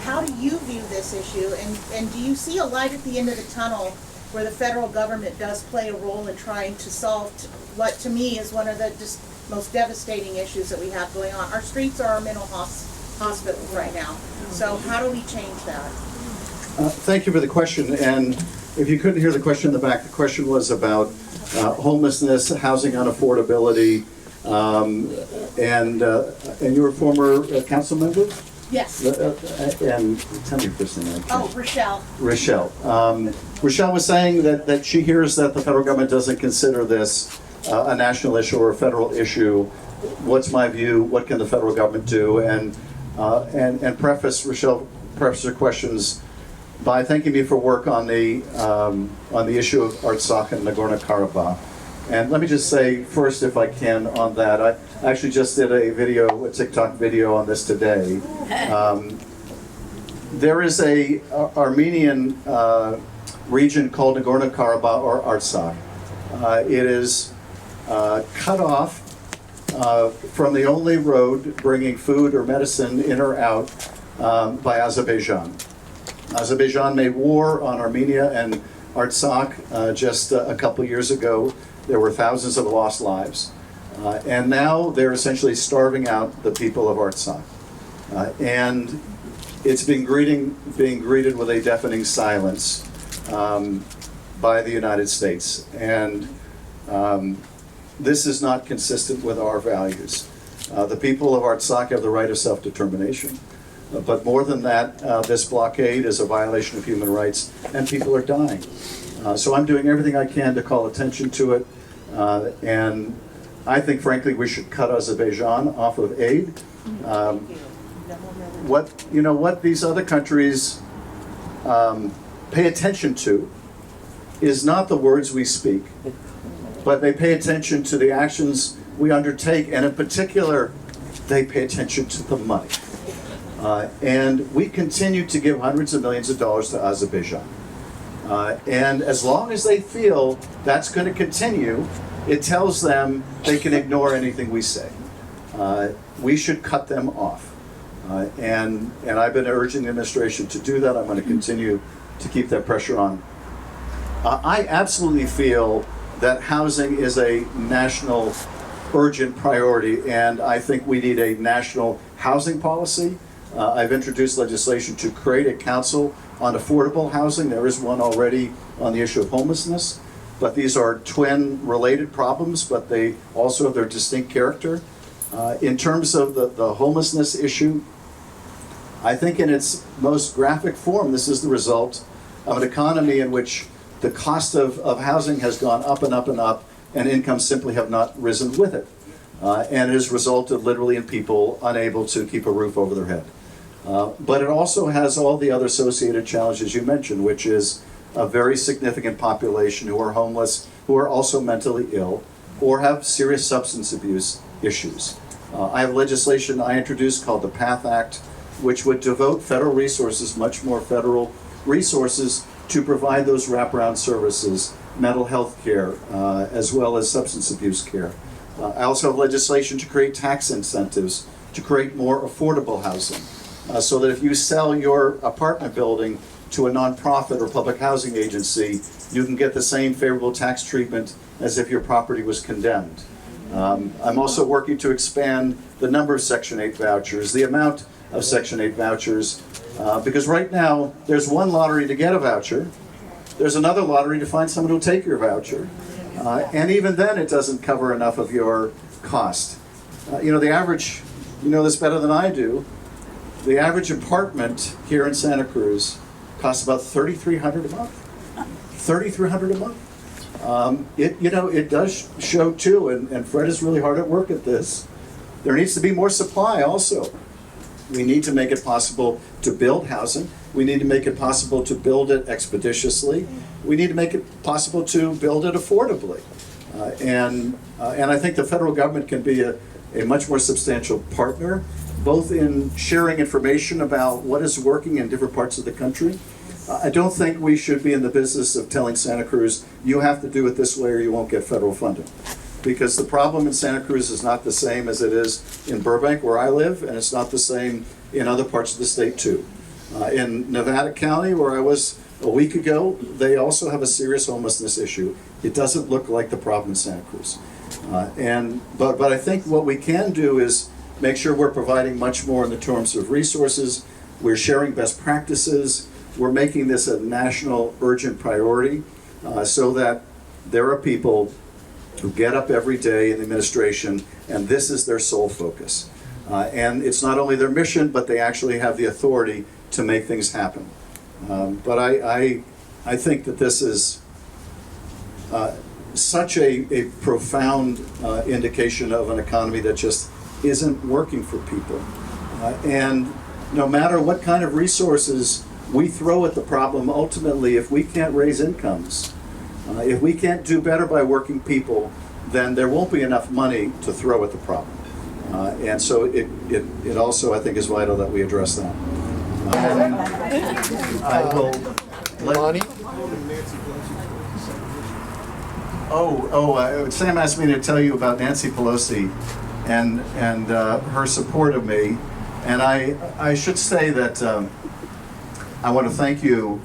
How do you view this issue, and do you see a light at the end of the tunnel where the federal government does play a role in trying to solve what to me is one of the just most devastating issues that we have going on? Our streets are our mental hospitals right now. So how do we change that? Thank you for the question. And if you couldn't hear the question in the back, the question was about homelessness, housing unaffordability, and you're a former council member? Yes. And tell me your first name. Oh, Rochelle. Rochelle. Rochelle was saying that she hears that the federal government doesn't consider this a national issue or a federal issue. What's my view? What can the federal government do? And Rochelle preface her questions by thanking me for work on the issue of Artsakh and Nagorno-Karabakh. And let me just say first, if I can, on that, I actually just did a TikTok video on this today. There is a Armenian region called Nagorno-Karabakh or Artsakh. It is cut off from the only road bringing food or medicine in or out by Azerbaijan. Azerbaijan made war on Armenia and Artsakh just a couple years ago. There were thousands of lost lives. And now they're essentially starving out the people of Artsakh. And it's being greeted with a deafening silence by the United States. And this is not consistent with our values. The people of Artsakh have the right of self-determination. But more than that, this blockade is a violation of human rights, and people are dying. So I'm doing everything I can to call attention to it. And I think, frankly, we should cut Azerbaijan off of aid. What these other countries pay attention to is not the words we speak, but they pay attention to the actions we undertake, and in particular, they pay attention to the money. And we continue to give hundreds of millions of dollars to Azerbaijan. And as long as they feel that's going to continue, it tells them they can ignore anything we say. We should cut them off. And I've been urging the administration to do that. I'm going to continue to keep that pressure on. I absolutely feel that housing is a national urgent priority, and I think we need a national housing policy. I've introduced legislation to create a council on affordable housing. There is one already on the issue of homelessness, but these are twin related problems, but they also have their distinct character. In terms of the homelessness issue, I think in its most graphic form, this is the result of an economy in which the cost of housing has gone up and up and up, and incomes simply have not risen with it. And it has resulted literally in people unable to keep a roof over their head. But it also has all the other associated challenges you mentioned, which is a very significant population who are homeless, who are also mentally ill, or have serious substance abuse issues. I have legislation I introduced called the PATH Act, which would devote federal resources, much more federal resources, to provide those wraparound services, mental health care, as well as substance abuse care. I also have legislation to create tax incentives to create more affordable housing, so that if you sell your apartment building to a nonprofit or public housing agency, you can get the same favorable tax treatment as if your property was condemned. I'm also working to expand the number of Section 8 vouchers, the amount of Section 8 vouchers, because right now there's one lottery to get a voucher, there's another lottery to find someone who'll take your voucher, and even then it doesn't cover enough of your cost. The average, you know this better than I do, the average apartment here in Santa Cruz costs about $3,300 a month. $3,300 a month. It does show too, and Fred is really hard at work at this. There needs to be more supply also. We need to make it possible to build housing. We need to make it possible to build it expeditiously. We need to make it possible to build it affordably. And I think the federal government can be a much more substantial partner, both in sharing information about what is working in different parts of the country. I don't think we should be in the business of telling Santa Cruz, you have to do it this way or you won't get federal funding. Because the problem in Santa Cruz is not the same as it is in Burbank, where I live, and it's not the same in other parts of the state too. In Nevada County, where I was a week ago, they also have a serious homelessness issue. It doesn't look like the problem in Santa Cruz. But I think what we can do is make sure we're providing much more in the terms of resources. We're sharing best practices. We're making this a national urgent priority, so that there are people who get up every day in the administration and this is their sole focus. And it's not only their mission, but they actually have the authority to make things happen. But I think that this is such a profound indication of an economy that just isn't working for people. And no matter what kind of resources we throw at the problem, ultimately, if we can't raise incomes, if we can't do better by working people, then there won't be enough money to throw at the problem. And so it also, I think, is vital that we address that. I will let... Sam asked me to tell you about Nancy Pelosi and her support of me. And I should say that I want to thank you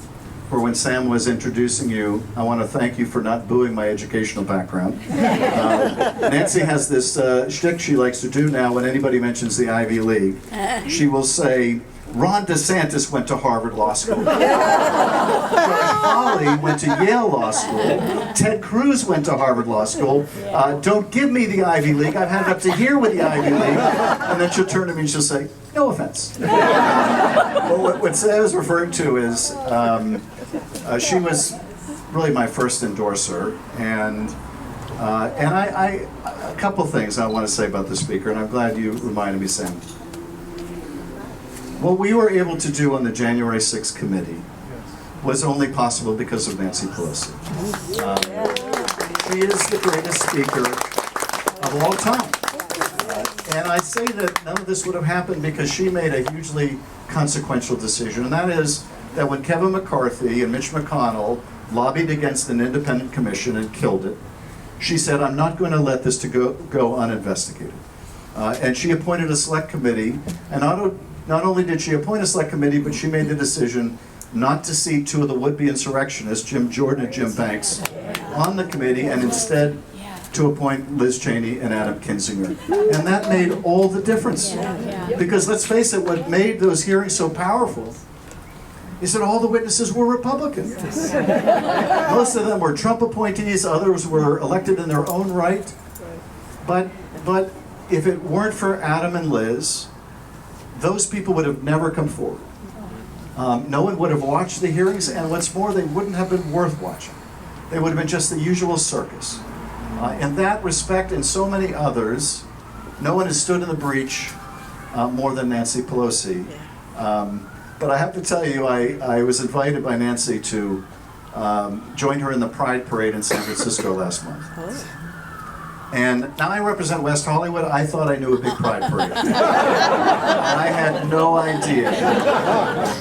for when Sam was introducing you. I want to thank you for not booing my educational background. Nancy has this shtick she likes to do now when anybody mentions the Ivy League. She will say, Ron DeSantis went to Harvard Law School. Josh Hawley went to Yale Law School. Ted Cruz went to Harvard Law School. Don't give me the Ivy League. I've had it up to here with the Ivy League. And then she'll turn to me and she'll say, no offense. Well, what Sam is referring to is she was really my first endorser. And I a couple things I want to say about the speaker, and I'm glad you reminded me, Sam. What we were able to do on the January 6th committee was only possible because of Nancy Pelosi. She is the greatest speaker of all time. And I say that none of this would have happened because she made a hugely consequential decision, and that is that when Kevin McCarthy and Mitch McConnell lobbied against an independent commission and killed it, she said, I'm not going to let this to go uninvestigated. And she appointed a select committee, and not only did she appoint a select committee, but she made the decision not to seat two of the would-be insurrectionists, Jim Jordan and Jim Banks, on the committee, and instead to appoint Liz Cheney and Adam Kinzinger. And that made all the difference. Because let's face it, what made those hearings so powerful is that all the witnesses were Republican. Most of them were Trump appointees, others were elected in their own right. But if it weren't for Adam and Liz, those people would have never come forward. No one would have watched the hearings, and what's more, they wouldn't have been worth watching. They would have been just the usual circus. In that respect and so many others, no one has stood in the breach more than Nancy Pelosi. But I have to tell you, I was invited by Nancy to join her in the Pride Parade in San Francisco last month. And now I represent West Hollywood. I thought I knew a big Pride Parade. I had no idea.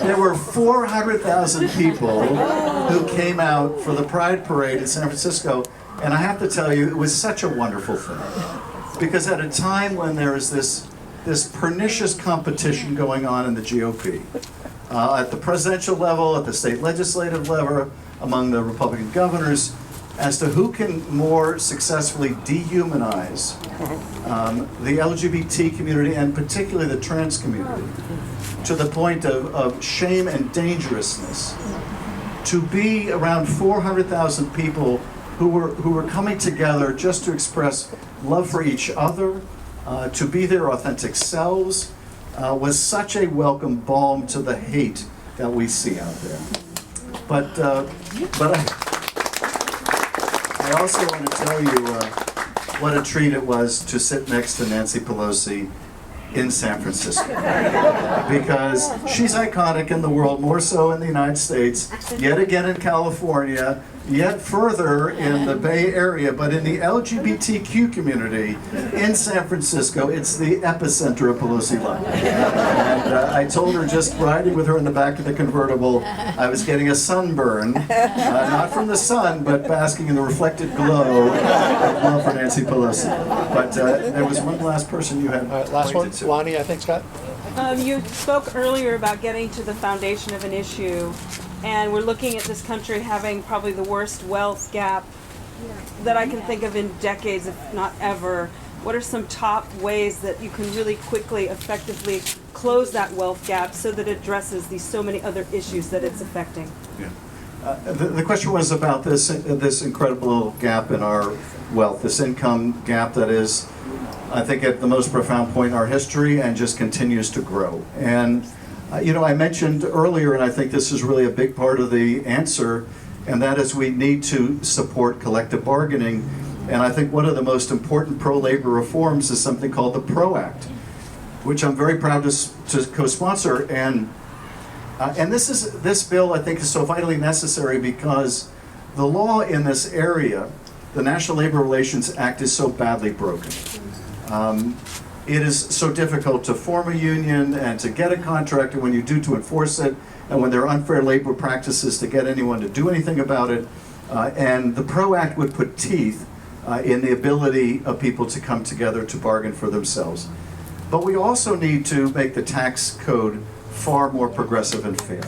There were 400,000 people who came out for the Pride Parade in San Francisco. And I have to tell you, it was such a wonderful thing. Because at a time when there is this pernicious competition going on in the GOP, at the presidential level, at the state legislative level, among the Republican governors, as to who can more successfully dehumanize the LGBT community, and particularly the trans community, to the point of shame and dangerousness. To be around 400,000 people who were coming together just to express love for each other, to be their authentic selves, was such a welcome balm to the hate that we see out there. But I also want to tell you what a treat it was to sit next to Nancy Pelosi in San Francisco. Because she's iconic in the world, more so in the United States, yet again in California, yet further in the Bay Area, but in the LGBTQ community in San Francisco, it's the epicenter of Pelosi love. And I told her, just riding with her in the back of the convertible, I was getting a sunburn, not from the sun, but basking in the reflected glow of love for Nancy Pelosi. But there was one last person you had Last one, pointed to. Lonnie, I think, Scott? You spoke earlier about getting to the foundation of an issue, and we're looking at this country having probably the worst wealth gap that I can think of in decades, if not ever. What are some top ways that you can really quickly, effectively close that wealth gap so that it addresses these so many other issues that it's affecting? Yeah. The question was about this incredible gap in our wealth, this income gap that is, I think, at the most profound point in our history and just continues to grow. And I mentioned earlier, and I think this is really a big part of the answer, and that is we need to support collective bargaining. And I think one of the most important pro-labor reforms is something called the PRO Act, which I'm very proud to co-sponsor. And this bill, I think, is so vitally necessary because the law in this area, the National Labor Relations Act, is so badly broken. It is so difficult to form a union and to get a contract, and when you do, to enforce it, and when there are unfair labor practices, to get anyone to do anything about it. And the PRO Act would put teeth in the ability of people to come together to bargain for themselves. But we also need to make the tax code far more progressive and fair.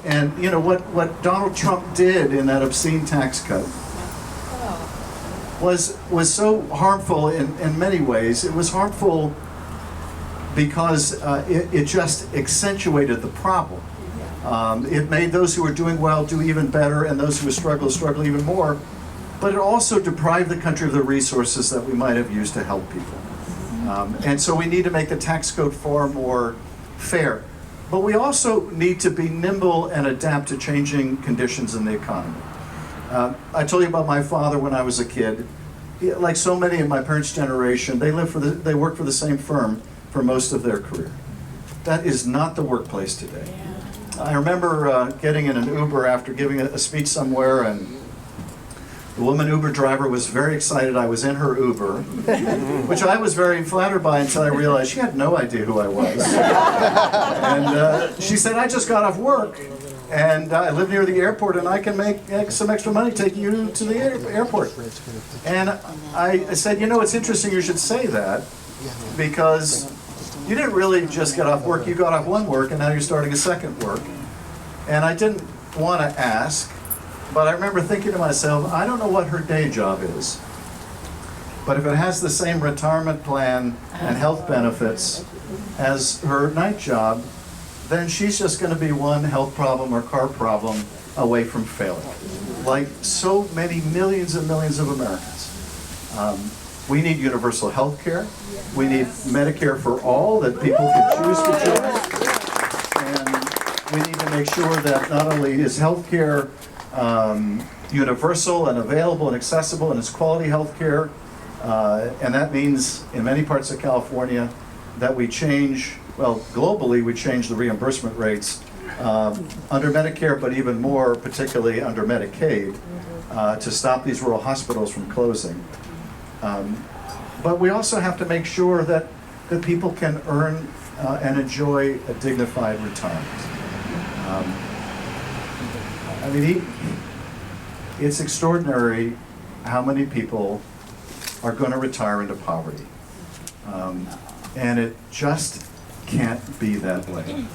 And what Donald Trump did in that obscene tax cut was so harmful in many ways. It was harmful because it just accentuated the problem. It made those who were doing well do even better, and those who struggle even more. But it also deprived the country of the resources that we might have used to help people. And so we need to make the tax code far more fair. But we also need to be nimble and adapt to changing conditions in the economy. I told you about my father when I was a kid. Like so many in my parents' generation, they worked for the same firm for most of their career. That is not the workplace today. I remember getting in an Uber after giving a speech somewhere, and The woman Uber driver was very excited I was in her Uber, which I was very flattered by until I realized she had no idea who I was. And she said, I just got off work and I live near the airport and I can make some extra money taking you to the airport. And I said, you know, it's interesting you should say that because you didn't really just get off work, you got off one work and now you're starting a second work. And I didn't want to ask, but I remember thinking to myself, I don't know what her day job is, but if it has the same retirement plan and health benefits as her night job, then she's just going to be one health problem or car problem away from failing, like so many millions and millions of Americans. We need universal health care. We need Medicare for all that people can choose to join. And we need to make sure that not only is health care universal and available and accessible and it's quality health care, and that means in many parts of California that we change, well, globally we change the reimbursement rates under Medicare, but even more particularly under Medicaid, to stop these rural hospitals from closing. But we also have to make sure that people can earn and enjoy a dignified retirement. I mean, it's extraordinary how many people are going to retire into poverty. And it just can't be that way. It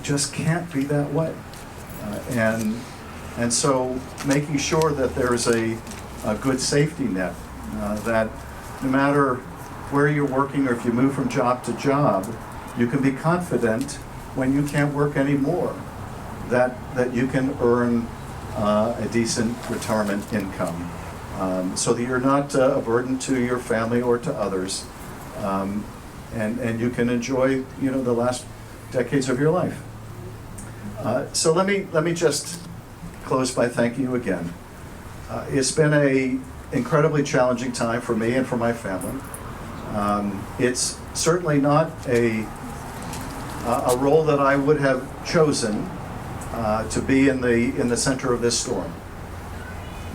just can't be that way. And so making sure that there's a good safety net, that no matter where you're working or if you move from job to job, you can be confident when you can't work anymore that you can earn a decent retirement income, so that you're not a burden to your family or to others, and you can enjoy, you know, the last decades of your life. So let me just close by thanking you again. It's been a incredibly challenging time for me and for my family. It's certainly not a role that I would have chosen to be in the center of this storm.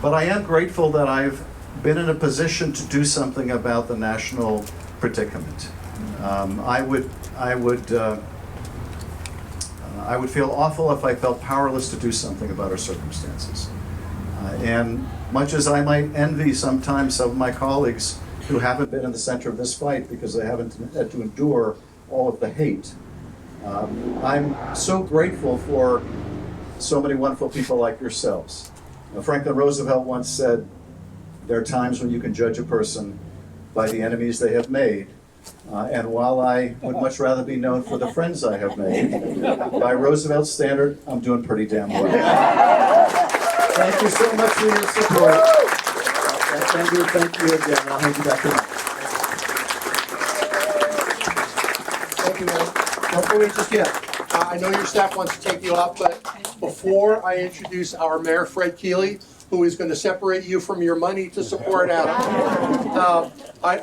But I am grateful that I've been in a position to do something about the national predicament. I would feel awful if I felt powerless to do something about our circumstances. And much as I might envy sometimes some of my colleagues who haven't been in the center of this fight because they haven't had to endure all of the hate, I'm so grateful for so many wonderful people like yourselves. Franklin Roosevelt once said, there are times when you can judge a person by the enemies they have made. And while I would much rather be known for the friends I have made, by Roosevelt's standard, I'm doing pretty damn well. Thank you so much for your support. Thank you again. I'll hand you back to Mike. Thank you, man. Don't go in just yet. I know your staff wants to take you off, but before I introduce our Mayor, Fred Keeley, who is going to separate you from your money to support Adam.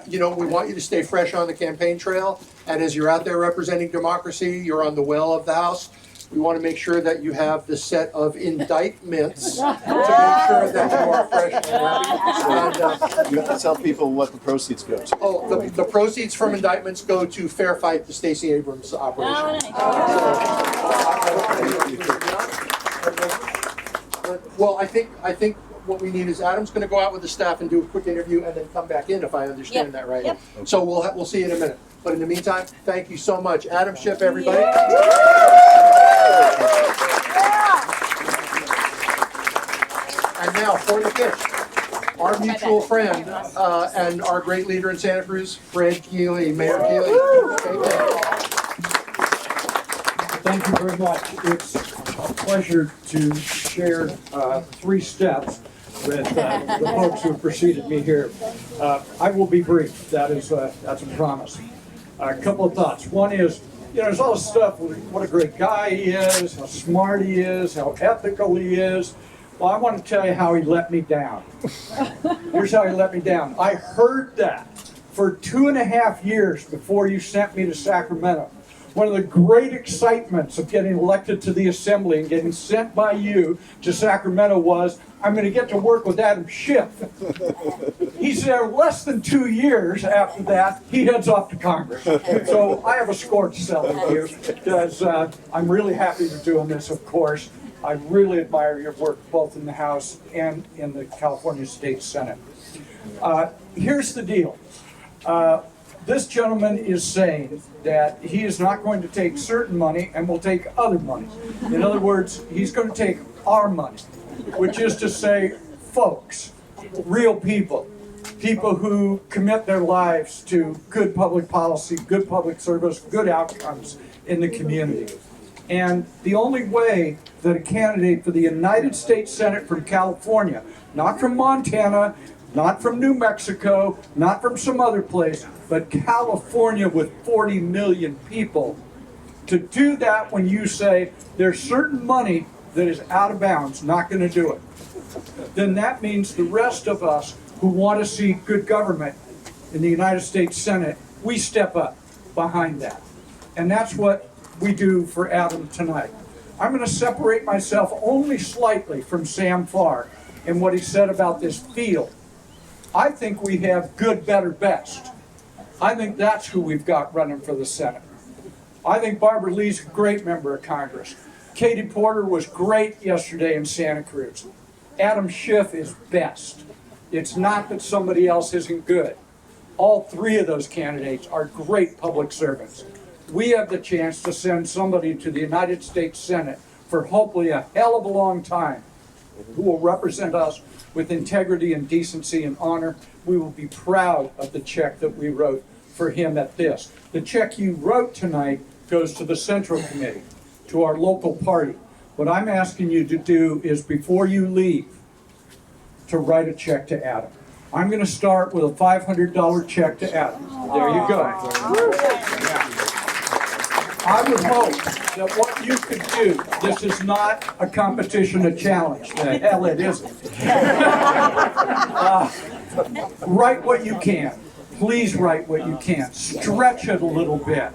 We want you to stay fresh on the campaign trail, and as you're out there representing democracy, you're on the well of the House. We want to make sure that you have the set of indictments to make sure that you are fresh and happy. You have to tell people what the proceeds go to. Oh, the proceeds from indictments go to Fair Fight, the Stacey Abrams operation. Well, I think what we need is Adam's going to go out with the staff and do a quick interview and then come back in, if I understand that right. Yep. So we'll see you in a minute. But in the meantime, thank you so much. Adam, Schiff, everybody. And now for the pitch, our mutual friend and our great leader in Santa Cruz, Fred Keeley. Mayor Keeley. Thank you very much. It's a pleasure to share 3 steps with the folks who have preceded me here. I will be brief. That's a promise. A couple of thoughts. One is, there's all this stuff, what a great guy he is, how smart he is, how ethical he is. Well, I want to tell you how he let me down. Here's how he let me down. I heard that for 2.5 years before you sent me to Sacramento. One of the great excitements of getting elected to the Assembly and getting sent by you to Sacramento was, I'm going to get to work with Adam Schiff. He's there less than 2 years after that, he heads off to Congress. So I have a score to settle with you, because I'm really happy you're doing this, of course. I really admire your work both in the House and in the California State Senate. Here's the deal. This gentleman is saying that he is not going to take certain money and will take other money. In other words, he's going to take our money, which is to say, folks, real people, people who commit their lives to good public policy, good public service, good outcomes in the community. And the only way that a candidate for the United States Senate from California, not from Montana, not from New Mexico, not from some other place, but California with 40 million people, to do that when you say there's certain money that is out of bounds, not going to do it, then that means the rest of us who want to see good government in the United States Senate, we step up behind that. And that's what we do for Adam tonight. I'm going to separate myself only slightly from Sam Farr and what he said about this field. I think we have good, better, best. I think that's who we've got running for the Senate. I think Barbara Lee's a great member of Congress. Katie Porter was great yesterday in Santa Cruz. Adam Schiff is best. It's not that somebody else isn't good. All three of those candidates are great public servants. We have the chance to send somebody to the United States Senate for hopefully a hell of a long time who will represent us with integrity and decency and honor. We will be proud of the check that we wrote for him at this. The check you wrote tonight goes to the Central Committee, to our local party. What I'm asking you to do is, before you leave, to write a check to Adam. I'm going to start with a $500 check to Adam. There you go. I would hope that what you could do, this is not a competition, a challenge. The hell it isn't. Write what you can. Please write what you can. Stretch it a little bit.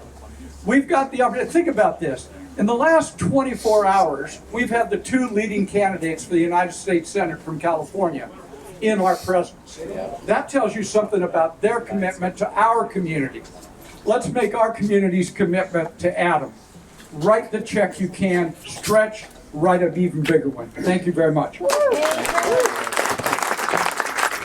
We've got the opportunity. Think about this. In the last 24 hours, we've had the two leading candidates for the United States Senate from California in our presence. That tells you something about their commitment to our community. Let's make our community's commitment to Adam. Write the check you can, stretch, write an even bigger one. Thank you very much.